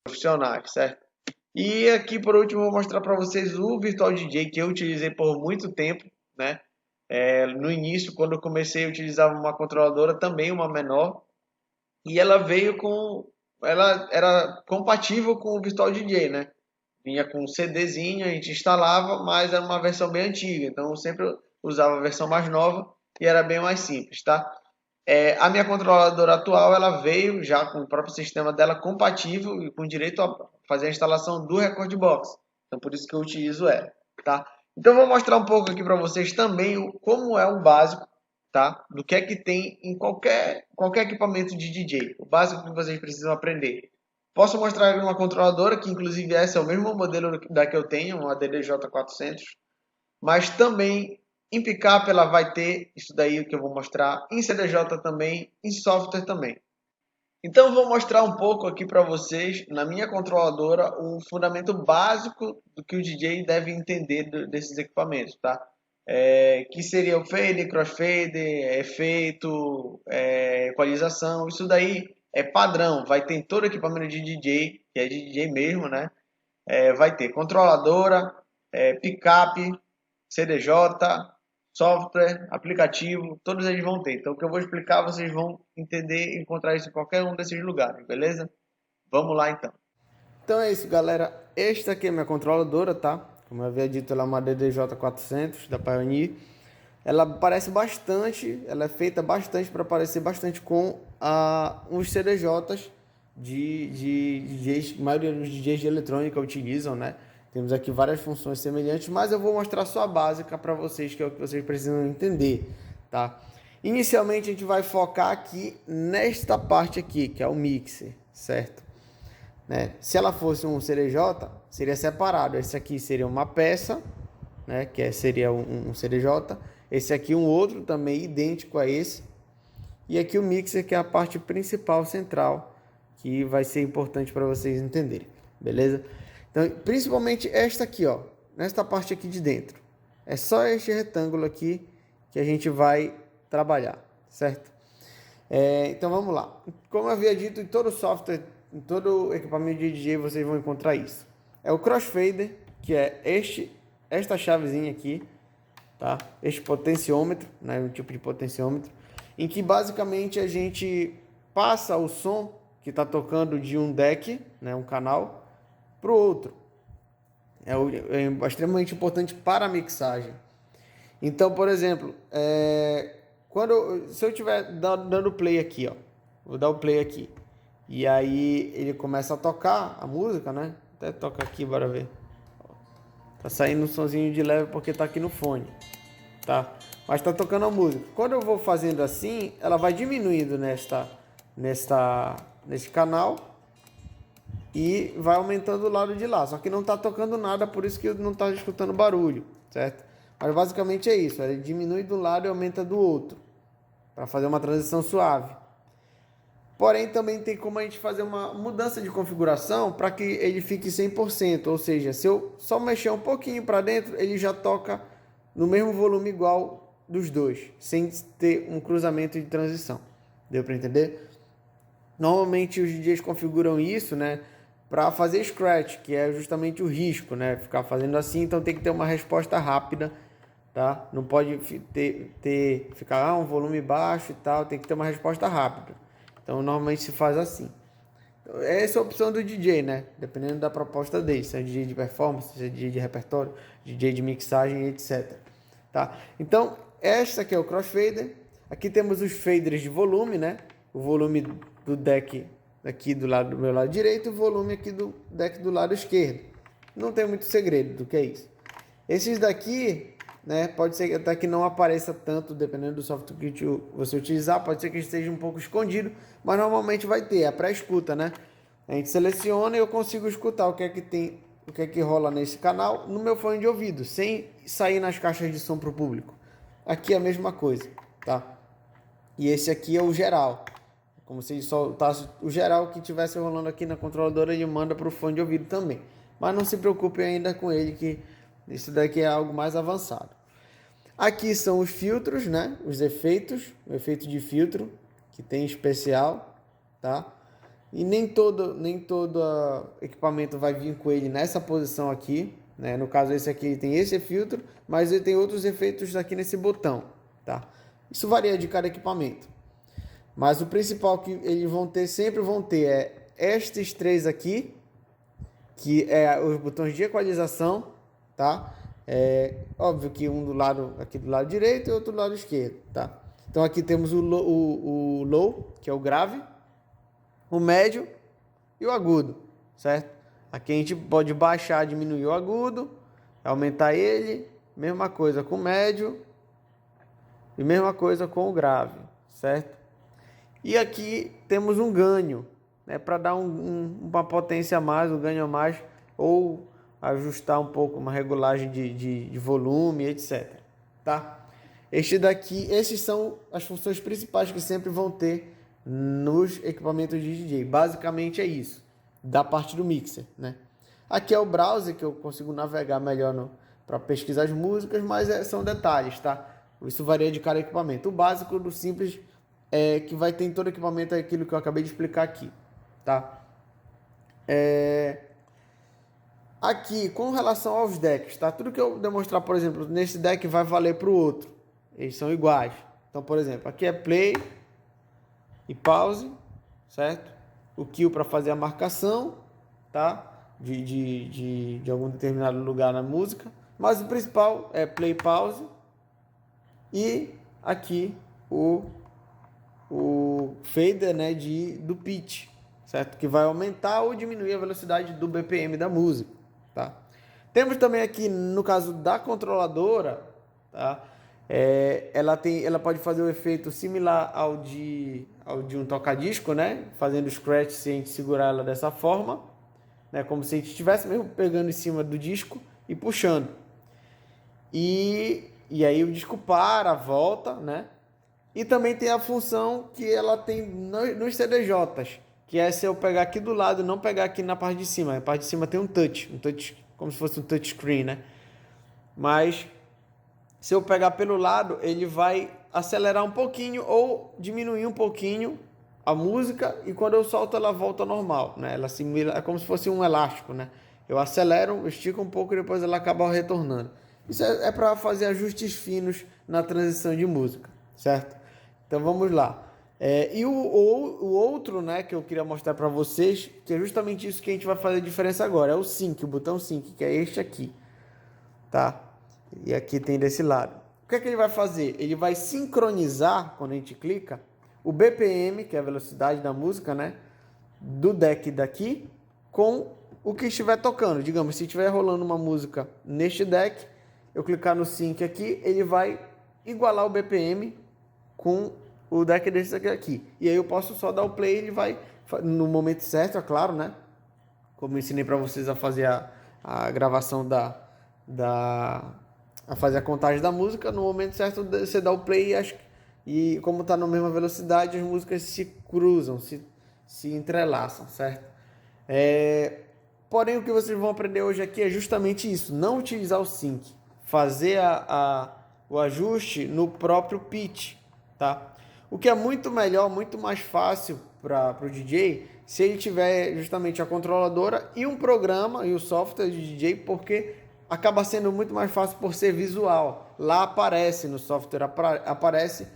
S1: profissionais, certo? E aqui por último vou mostrar para vocês o Virtual DJ que eu utilizei por muito tempo, né? No início, quando eu comecei, eu utilizava uma controladora também, uma menor, e ela era compatível com o Virtual DJ, né? Vinha com um CDzinho, a gente instalava, mas era uma versão bem antiga, então eu sempre usava a versão mais nova e era bem mais simples, tá? A minha controladora atual ela veio já com o próprio sistema dela compatível e com direito a fazer a instalação do Record Box. Então por isso que eu utilizo ela, tá? Então eu vou mostrar um pouco aqui para vocês também como é um básico, tá? Do que é que tem em qualquer equipamento de DJ. O básico que vocês precisam aprender. Posso mostrar aqui uma controladora que inclusive essa é o mesmo modelo da que eu tenho, uma DDJ400, mas também em pickup ela vai ter isso daí que eu vou mostrar, em CDJ também, em software também. Então eu vou mostrar um pouco aqui para vocês, na minha controladora, o fundamento básico do que o DJ deve entender desses equipamentos, tá? Que seria o fader, crossfader, efeito, equalização, isso daí é padrão, vai ter em todo equipamento de DJ, que é de DJ mesmo, né? Vai ter controladora, pickup, CDJ, software, aplicativo, todos eles vão ter. Então, o que eu vou explicar, vocês vão entender e encontrar isso em qualquer um desses lugares, beleza? Vamos lá, então. Então é isso, galera. Esta aqui é a minha controladora, tá? Como eu havia dito, ela é uma DDJ400 da Pioneer. Ela parece bastante, ela é feita bastante para parecer bastante com os CDJs de DJs, a maioria dos DJs de eletrônica utilizam, né? Temos aqui várias funções semelhantes, mas eu vou mostrar só a básica para vocês, que é o que vocês precisam entender, tá? Inicialmente a gente vai focar aqui nesta parte aqui, que é o mixer, certo? Né? Se ela fosse um CDJ, seria separado. Esse aqui seria uma peça, né? Seria um CDJ. Esse aqui um outro também idêntico a esse. E aqui o mixer, que é a parte principal, central, que vai ser importante para vocês entenderem, beleza? Então, principalmente esta aqui, ó, nesta parte aqui de dentro. É só este retângulo aqui que a gente vai trabalhar, certo? Então vamos lá. Como eu havia dito, em todo software, em todo equipamento de DJ vocês vão encontrar isso. É o crossfader, que é esta chavezinha aqui, tá? Este potenciômetro, né? Um tipo de potenciômetro, em que basicamente a gente passa o som que está tocando de um deck, né? Um canal, para o outro. É extremamente importante para a mixagem. Então, por exemplo, se eu estiver dando play aqui, ó, vou dar o play aqui.
S2: E aí ele começa a tocar a música, né? Até toca aqui, bora ver. Tá saindo um sonzinho de leve porque tá aqui no fone, tá? Mas tá tocando a música. Quando eu vou fazendo assim, ela vai diminuindo nesse canal e vai aumentando o lado de lá. Só que não tá tocando nada, por isso que não tá escutando barulho, certo? Mas basicamente é isso, ele diminui de um lado e aumenta do outro, para fazer uma transição suave. Porém, também tem como a gente fazer uma mudança de configuração para que ele fique 100%. Ou seja, se eu só mexer um pouquinho para dentro, ele já toca no mesmo volume igual dos dois, sem ter um cruzamento de transição. Deu para entender? Normalmente os DJs configuram isso, né, para fazer scratch, que é justamente o risco, né, ficar fazendo assim. Então tem que ter uma resposta rápida, tá? Não pode ficar um volume baixo e tal, tem que ter uma resposta rápida. Então normalmente se faz assim. Essa é a opção do DJ, né? Dependendo da proposta dele, se é DJ de performance, se é DJ de repertório, DJ de mixagem, etc. Tá? Então, esta aqui é o crossfader. Aqui temos os faders de volume, né? O volume do deck aqui do meu lado direito, o volume aqui do deck do lado esquerdo. Não tem muito segredo do que é isso. Esses daqui, né, pode ser até que não apareça tanto, dependendo do software que você utilizar, pode ser que esteja um pouco escondido, mas normalmente vai ter, é pré-escuta, né? A gente seleciona e eu consigo escutar o que é que tem, o que é que rola nesse canal no meu fone de ouvido, sem sair nas caixas de som para o público. Aqui é a mesma coisa, tá? E esse aqui é o geral. Como se soltasse o geral que estivesse rolando aqui na controladora, ele manda para o fone de ouvido também. Mas não se preocupe ainda com ele, que isso daqui é algo mais avançado. Aqui são os filtros, né? Os efeitos, o efeito de filtro que tem especial, tá? E nem todo equipamento vai vir com ele nessa posição aqui, né? No caso esse aqui ele tem esse filtro, mas ele tem outros efeitos aqui nesse botão, tá? Isso varia de cada equipamento. Mas o principal que eles sempre vão ter é estes três aqui, que é os botões de equalização, tá? É óbvio que um do lado aqui do lado direito e outro do lado esquerdo, tá? Então aqui temos o low, que é o grave, o médio e o agudo, certo? Aqui a gente pode baixar, diminuir o agudo, aumentar ele, mesma coisa com o médio e mesma coisa com o grave, certo? E aqui temos um ganho, né, para dar uma potência a mais, um ganho a mais, ou ajustar um pouco uma regulagem de volume, etc. Tá? Esses são as funções principais que sempre vão ter nos equipamentos de DJ. Basicamente é isso, da parte do mixer, né? Aqui é o browser que eu consigo navegar melhor para pesquisar as músicas, mas são detalhes, tá? Isso varia de cada equipamento. O básico do simples é que vai ter em todo equipamento aquilo que eu acabei de explicar aqui, tá? Aqui, com relação aos decks, tá? Tudo que eu demonstrar, por exemplo, nesse deck vai valer para o outro. Eles são iguais. Então, por exemplo, aqui é play e pause, certo? O kill para fazer a marcação, tá? De algum determinado lugar na música. Mas o principal é play, pause. E aqui o fader, né, do pitch, certo? Que vai aumentar ou diminuir a velocidade do BPM da música, tá? Temos também aqui, no caso da controladora, tá? Ela pode fazer o efeito similar ao de um toca-disco, né? Fazendo scratch se a gente segurar ela dessa forma, né? Como se a gente estivesse mesmo pegando em cima do disco e puxando. E aí o disco volta, né? E também tem a função que ela tem nos CDJs, que é se eu pegar aqui do lado e não pegar aqui na parte de cima. A parte de cima tem um touch como se fosse um touchscreen, né? Mas se eu pegar pelo lado, ele vai acelerar um pouquinho ou diminuir um pouquinho a música, e quando eu solto ela volta ao normal, né? Ela simula, é como se fosse um elástico, né? Eu acelero, estico um pouco e depois ela acaba retornando. Isso é para fazer ajustes finos na transição de música, certo? Então vamos lá. E o outro, né, que eu queria mostrar para vocês, que é justamente isso que a gente vai fazer a diferença agora, é o sync, o botão sync, que é este aqui, tá? E aqui tem desse lado. O que é que ele vai fazer? Ele vai sincronizar, quando a gente clica, o BPM, que é a velocidade da música, né, do deck daqui com o que estiver tocando. Digamos, se estiver rolando uma música neste deck, eu clicar no sync aqui, ele vai igualar o BPM com o deck desse aqui. E aí eu posso só dar o play, ele vai no momento certo, é claro, né? Como eu ensinei para vocês a fazer a gravação a fazer a contagem da música, no momento certo você dá o play e como está na mesma velocidade, as músicas se cruzam, se entrelaçam, certo? Porém, o que vocês vão aprender hoje aqui é justamente isso, não utilizar o sync, fazer o ajuste no próprio pitch, tá? O que é muito melhor, muito mais fácil para o DJ, se ele tiver justamente a controladora e um programa e o software de DJ, porque acaba sendo muito mais fácil por ser visual. Lá aparece no software, aparece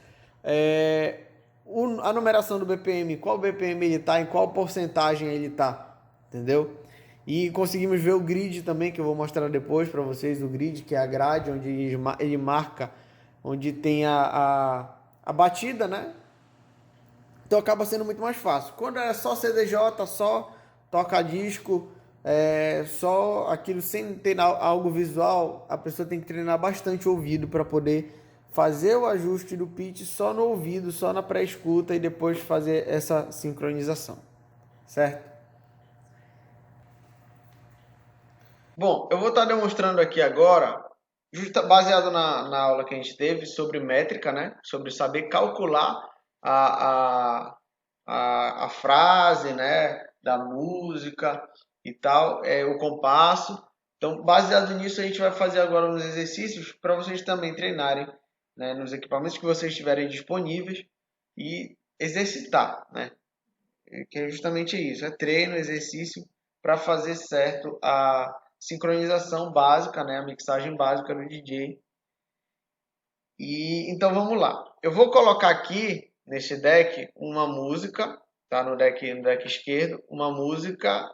S2: a numeração do BPM, qual BPM ele está, em qual porcentagem ele está, entendeu? E conseguimos ver o grid também, que eu vou mostrar depois para vocês, o grid, que é a grade, onde ele marca, onde tem a batida, né? Então acaba sendo muito mais fácil. Quando é só CDJ, só toca-disco, só aquilo sem ter algo visual, a pessoa tem que treinar bastante o ouvido para poder fazer o ajuste do pitch só no ouvido, só na pré-escuta e depois fazer essa sincronização, certo?
S1: Bom, eu vou estar demonstrando aqui agora, baseado na aula que a gente teve sobre métrica, né? Sobre saber calcular a frase, né? Da música e tal, o compasso. Então, baseado nisso, a gente vai fazer agora uns exercícios para vocês também treinarem, né? Nos equipamentos que vocês tiverem disponíveis e exercitar, né? Que é justamente isso, é treino, exercício para fazer certo a sincronização básica, né, a mixagem básica do DJ. E então vamos lá. Eu vou colocar aqui nesse deck uma música, tá, no deck esquerdo, uma música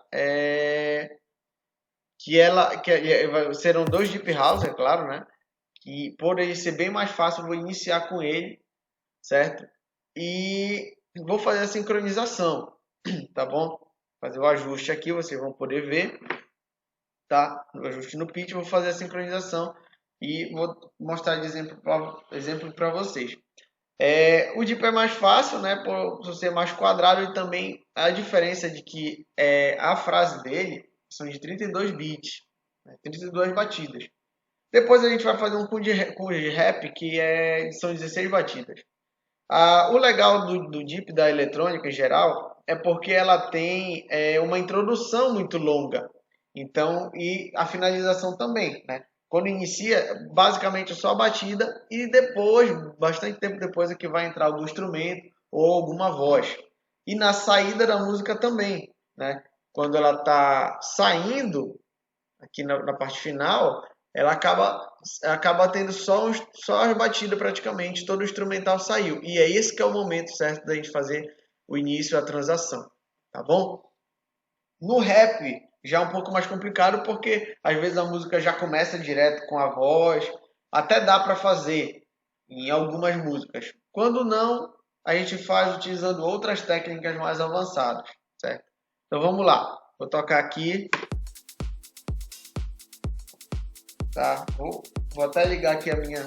S1: serão 2 deep house, é claro, né? Que por ele ser bem mais fácil, eu vou iniciar com ele, certo? E vou fazer a sincronização, tá bom? Fazer o ajuste aqui, vocês vão poder ver. Tá? O ajuste no pitch, vou fazer a sincronização e vou mostrar de exemplo para vocês. O deep é mais fácil, né? Por ser mais quadrado, e também a diferença de que a frase dele são de 32 bits, né? 32 batidas. Depois a gente vai fazer um com de rap que são 16 batidas. O legal do deep da eletrônica em geral é porque ela tem uma introdução muito longa. Então, e a finalização também, né? Quando inicia, basicamente é só a batida e depois, bastante tempo depois, é que vai entrar algum instrumento ou alguma voz. E na saída da música também, né? Quando ela está saindo, aqui na parte final, ela acaba tendo só as batidas praticamente, todo o instrumental saiu. E é esse que é o momento certo da gente fazer o início, a transação, tá bom? No rap já é um pouco mais complicado porque às vezes a música já começa direto com a voz, até dá para fazer em algumas músicas. Quando não, a gente faz utilizando outras técnicas mais avançadas, certo? Então vamos lá, vou tocar aqui, tá? Vou até ligar aqui a minha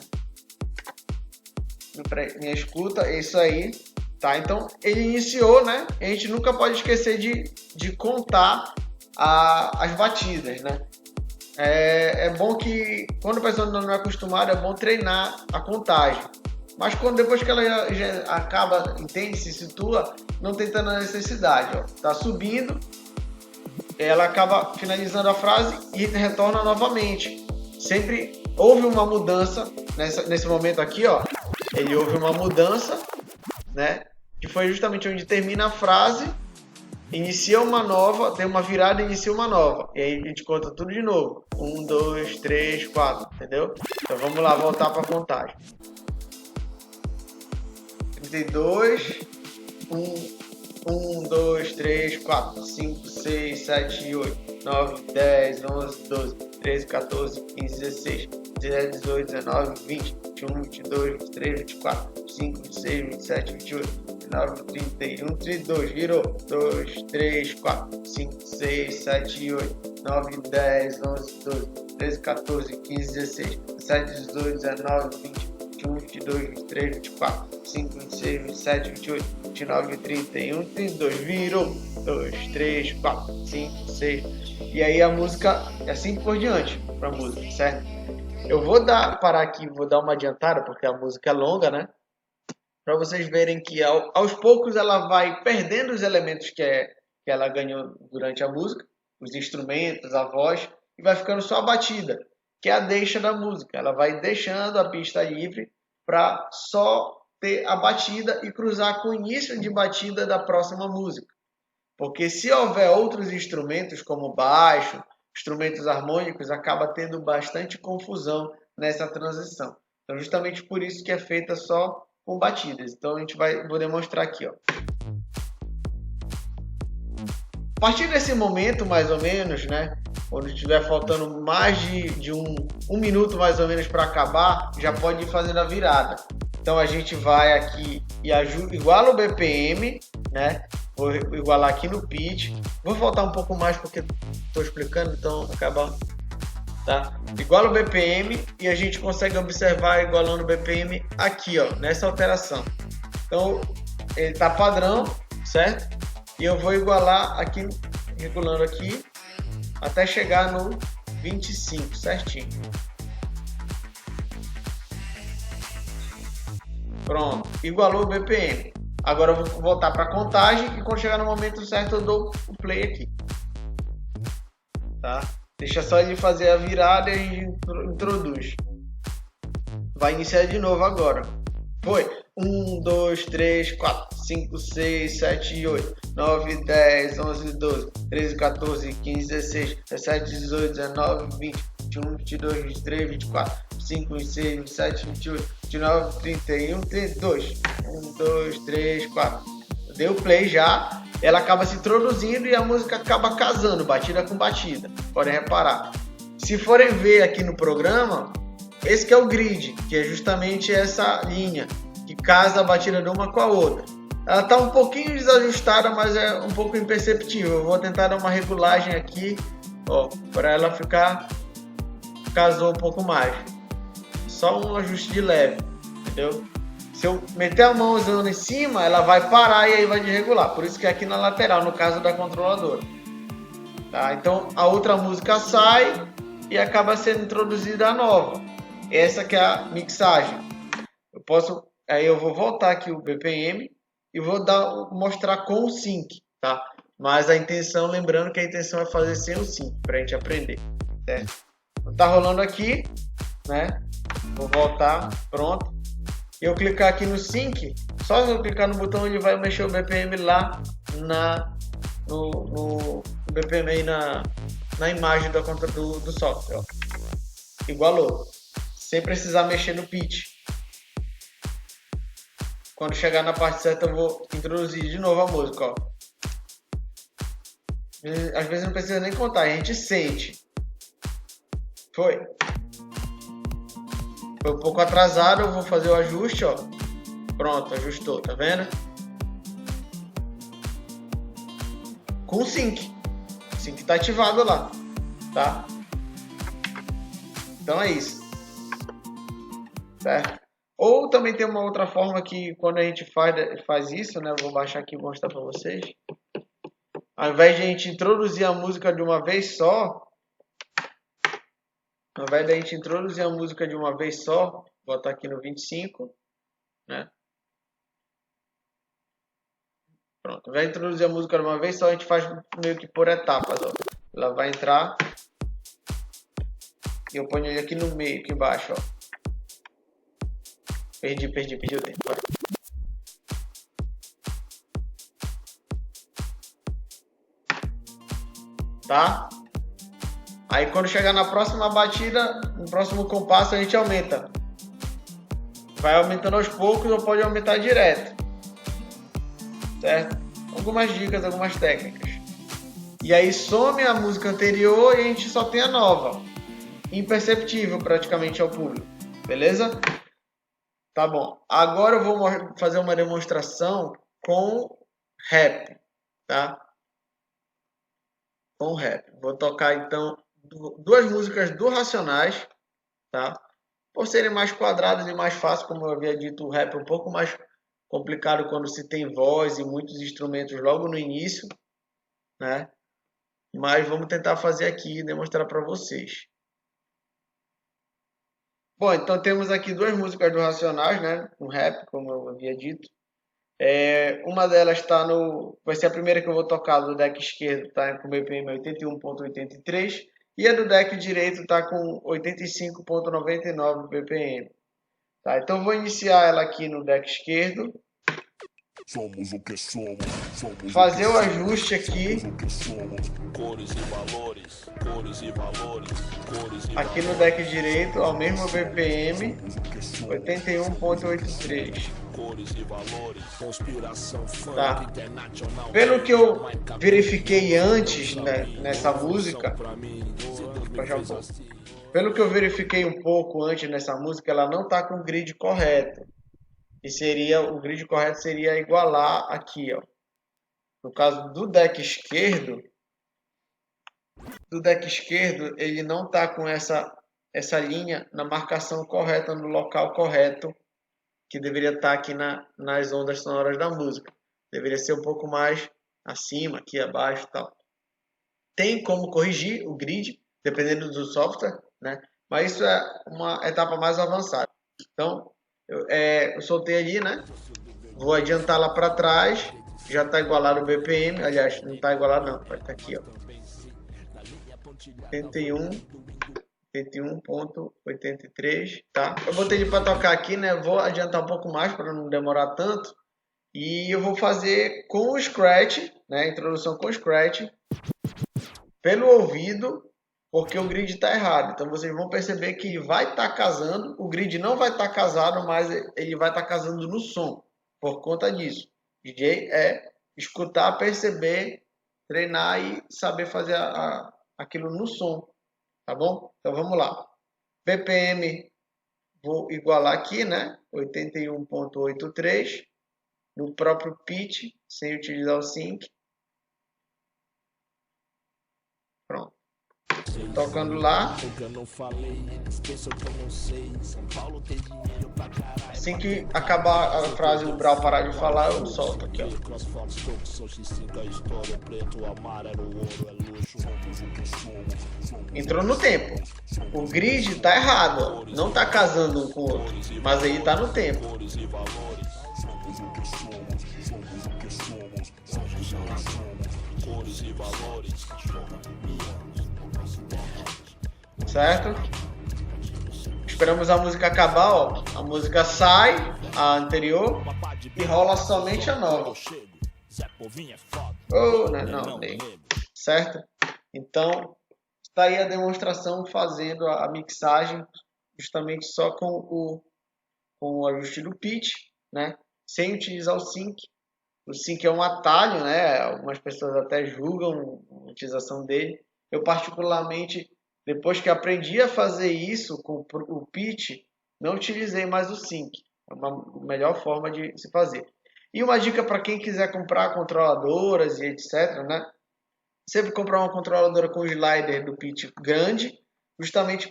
S1: escuta, é isso aí. Tá, então ele iniciou, né? A gente nunca pode esquecer de contar as batidas, né? É bom que quando a pessoa não é acostumada, é bom treinar a contagem. Mas depois que ela já acaba, entende, se situa, não tem tanta necessidade. Ó. Tá subindo, ela acaba finalizando a frase e retorna novamente. Sempre houve uma mudança nesse momento aqui, ó. Ele houve uma mudança, né? Que foi justamente onde termina a frase, inicia uma nova, tem uma virada e inicia uma nova. E aí a gente conta tudo de novo. 1, 2, 3, 4, entendeu? Então vamos lá, voltar para a contagem. 32, 1, 2, 3, 4, 5, 6, 7, 8, 9, 10, 11, 12, 13, 14, 15, 16. 17, 18, 19, 20, 21, 22, 23, 24, 25, 26, 27, 28, 29, 31, 32, virou, 2, 3, 4, 5, 6, 7, 8, 9, 10, 11, 12, 13, 14, 15, 16, 17, 18, 19, 20, 21, 22, 23, 24, 25, 26, 27, 28, 29, 31, 32, virou, 2, 3, 4, 5, 6, e aí a música, é assim por diante, pra música, certo? Eu vou parar aqui, vou dar uma adiantada, porque a música é longa, né? Para vocês verem que aos poucos ela vai perdendo os elementos que ela ganhou durante a música, os instrumentos, a voz, e vai ficando só a batida, que é a deixa da música. Ela vai deixando a pista livre para só ter a batida e cruzar com o início de batida da próxima música. Porque se houver outros instrumentos, como baixo, instrumentos harmônicos, acaba tendo bastante confusão nessa transição. Então, justamente por isso que é feita só com batidas. Então, vou demonstrar aqui, ó. A partir desse momento, mais ou menos, né? Quando estiver faltando mais de um minuto, mais ou menos, para acabar, já pode ir fazendo a virada. Então, a gente vai aqui e iguala o BPM, né? Vou igualar aqui no pitch. Vou voltar um pouco mais porque estou explicando, então acaba, tá? Iguala o BPM e a gente consegue observar igualando o BPM aqui, ó, nessa alteração. Então, ele tá padrão, certo? E eu vou igualar aqui, regulando aqui, até chegar no 25, certinho. Pronto, igualou o BPM. Agora eu vou voltar para a contagem e quando chegar no momento certo eu dou o play aqui. Tá? Deixa só ele fazer a virada e a gente introduz. Vai iniciar de novo agora. Foi. 1, 2, 3, 4, 5, 6, 7, 8, 9, 10, 11, 12, 13, 14, 15, 16, 17, 18, 19, 20, 21, 22, 23, 24, 25, 26, 27, 28, 29, 31, 32. 1, 2, 3, 4. Deu play já. Ela acaba se introduzindo e a música acaba casando, batida com batida. Podem reparar. Se forem ver aqui no programa, esse que é o grid, que é justamente essa linha que casa a batida de uma com a outra. Ela está um pouquinho desajustada, mas é um pouco imperceptível. Eu vou tentar dar uma regulagem aqui, ó, para ela casou um pouco mais. Só um ajuste de leve, entendeu? Se eu meter a mão usando em cima, ela vai parar e aí vai desregular. Por isso que é aqui na lateral, no caso da controladora. Tá? Então a outra música sai e acaba sendo introduzida a nova. Essa que é a mixagem. Aí eu vou voltar aqui o BPM e vou mostrar com o sync, tá? Mas a intenção, lembrando que a intenção é fazer sem o sync, para a gente aprender, certo? Então, tá rolando aqui, né? Vou voltar, pronto. E eu clicar aqui no sync, só se eu clicar no botão ele vai mexer o BPM lá no BPM aí na imagem do software, ó. Igualou, sem precisar mexer no pitch. Quando chegar na parte certa eu vou introduzir de novo a música, ó. Às vezes não precisa nem contar, a gente sente. Foi um pouco atrasado, eu vou fazer o ajuste, ó. Pronto, ajustou, tá vendo? Com o sync. O sync tá ativado lá, tá? Então é isso. Certo? Ou também tem uma outra forma que quando a gente faz isso, né? Eu vou baixar aqui e mostrar para vocês. Ao invés de a gente introduzir a música de uma vez só, vou botar aqui no 25, né? Pronto, ao invés de introduzir a música de uma vez só, a gente faz meio que por etapas, ó. Ela vai entrar e eu ponho ele aqui no meio, aqui embaixo, ó. Perdi o tempo. Vai. Tá? Aí quando chegar na próxima batida, no próximo compasso a gente aumenta. Vai aumentando aos poucos ou pode aumentar direto. Certo? Algumas dicas, algumas técnicas. E aí some a música anterior e a gente só tem a nova. imperceptível praticamente ao público, beleza? Tá bom. Agora eu vou fazer uma demonstração com rap, tá? Com rap. Vou tocar então duas músicas do Racionais, tá? Por serem mais quadradas e mais fáceis, como eu havia dito, o rap é um pouco mais complicado quando se tem voz e muitos instrumentos logo no início, né? Mas vamos tentar fazer aqui e demonstrar para vocês. Bom, então temos aqui duas músicas do Racionais, né? Um rap, como eu havia dito. Uma delas vai ser a primeira que eu vou tocar do deck esquerdo, está com BPM 81.83 e a do deck direito está com 85.99 BPM. Tá? Então eu vou iniciar ela aqui no deck esquerdo.
S3: Somos o que somos,
S1: fazer o ajuste aqui.
S3: Cores e valores, cores e valores, cores e
S1: aqui no deck direito, ao mesmo BPM, 81.83.
S3: cores e valores, conspiração
S1: Tá. Pelo que eu verifiquei antes, né, nessa música, pelo que eu verifiquei um pouco antes nessa música, ela não tá com o grid correto. E o grid correto seria igualar aqui, ó. No caso do deck esquerdo, ele não está com essa linha na marcação correta, no local correto, que deveria estar aqui nas ondas sonoras da música. Deveria ser um pouco mais acima, aqui abaixo e tal. Tem como corrigir o grid, dependendo do software, né? Mas isso é uma etapa mais avançada. Então, eu soltei ali, né? Vou adiantar lá para trás. Já está igualado o BPM. Aliás, não está igualado não. Vai estar aqui, ó. 81.83, tá? Eu botei ele para tocar aqui, né? Vou adiantar um pouco mais para não demorar tanto. E eu vou fazer com o Scratch, né? Introdução com o Scratch. Pelo ouvido, porque o grid está errado. Então vocês vão perceber que ele vai estar casando. O grid não vai estar casado, mas ele vai estar casando no som. Por conta disso. DJ é escutar, perceber, treinar e saber fazer aquilo no som. Tá bom? Então vamos lá. BPM, vou igualar aqui, né? 81.83. No próprio pitch, sem utilizar o sync. Pronto. Tocando lá. Assim que acabar a frase, o Brau parar de falar, eu solto aqui, ó. Entrou no tempo. O grid tá errado, ó. Não tá casando um com o outro, mas aí tá no tempo. Certo? Esperamos a música acabar, ó. A música sai, a anterior, e rola somente a nova. Oh, não, nem. Certo? Então, está aí a demonstração fazendo a mixagem justamente só com o ajuste do pitch, né? Sem utilizar o sync. O sync é um atalho, né? Algumas pessoas até julgam a utilização dele. Eu particularmente, depois que aprendi a fazer isso com o pitch, não utilizei mais o sync. É uma melhor forma de se fazer. E uma dica para quem quiser comprar controladoras e etc, né? Sempre comprar uma controladora com slider do pitch grande, justamente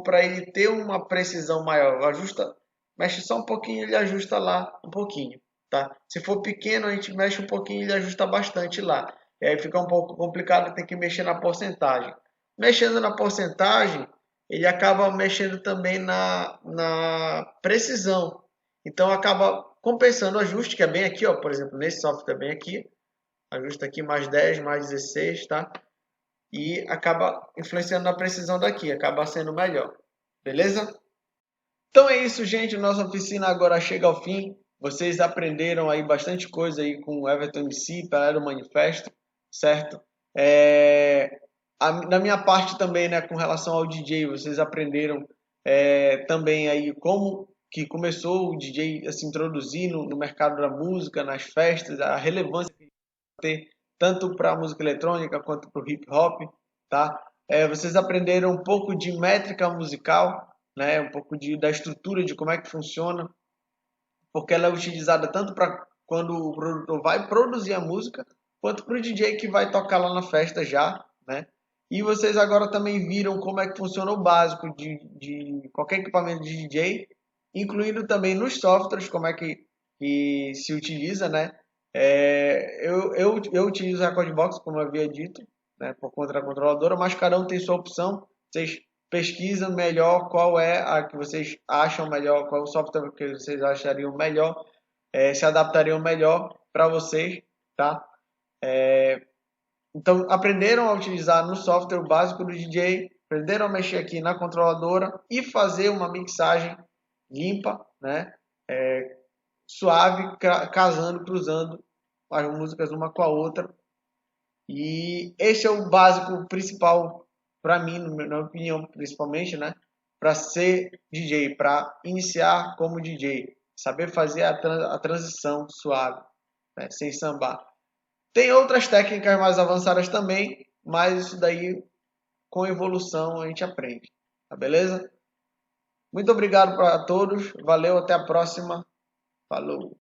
S1: para ele ter uma precisão maior. Mexe só um pouquinho, ele ajusta lá um pouquinho. Tá? Se for pequeno, a gente mexe um pouquinho e ele ajusta bastante lá. E aí fica um pouco complicado, tem que mexer na porcentagem. Mexendo na porcentagem, ele acaba mexendo também na precisão. Então acaba compensando o ajuste, que é bem aqui, ó, por exemplo, nesse software bem aqui. Ajusta aqui mais 10, mais 16, tá? E acaba influenciando na precisão daqui, acaba sendo melhor. Beleza? Então é isso, gente. Nossa oficina agora chega ao fim. Vocês aprenderam aí bastante coisa aí com o Everton MC, Pelé Manifesto, certo? Na minha parte também, né, com relação ao DJ, vocês aprenderam também aí como que começou o DJ a se introduzir no mercado da música, nas festas, a relevância que tem tanto para a música eletrônica quanto para o hip hop, tá? Vocês aprenderam um pouco de métrica musical, né? Um pouco da estrutura de como é que funciona, porque ela é utilizada tanto para quando o produtor vai produzir a música, quanto para o DJ que vai tocar lá na festa já, né? E vocês agora também viram como é que funciona o básico de qualquer equipamento de DJ, incluindo também nos softwares, como é que se utiliza, né? Eu utilizo o Recordbox, como eu havia dito, né, por conta da controladora, mas cada um tem sua opção. Vocês pesquisam melhor qual é a que vocês acham melhor, qual é o software que vocês achariam melhor, se adaptariam melhor para vocês, tá? Então, aprenderam a utilizar no software básico do DJ, aprenderam a mexer aqui na controladora e fazer uma mixagem limpa, né? Suave, casando, cruzando as músicas uma com a outra. E esse é o básico principal para mim, na minha opinião, principalmente, né? Para ser DJ, para iniciar como DJ, saber fazer a transição suave, né? Sem sambar. Tem outras técnicas mais avançadas também, mas isso daí, com evolução, a gente aprende. Tá beleza? Muito obrigado para todos. Valeu, até a próxima. Falou.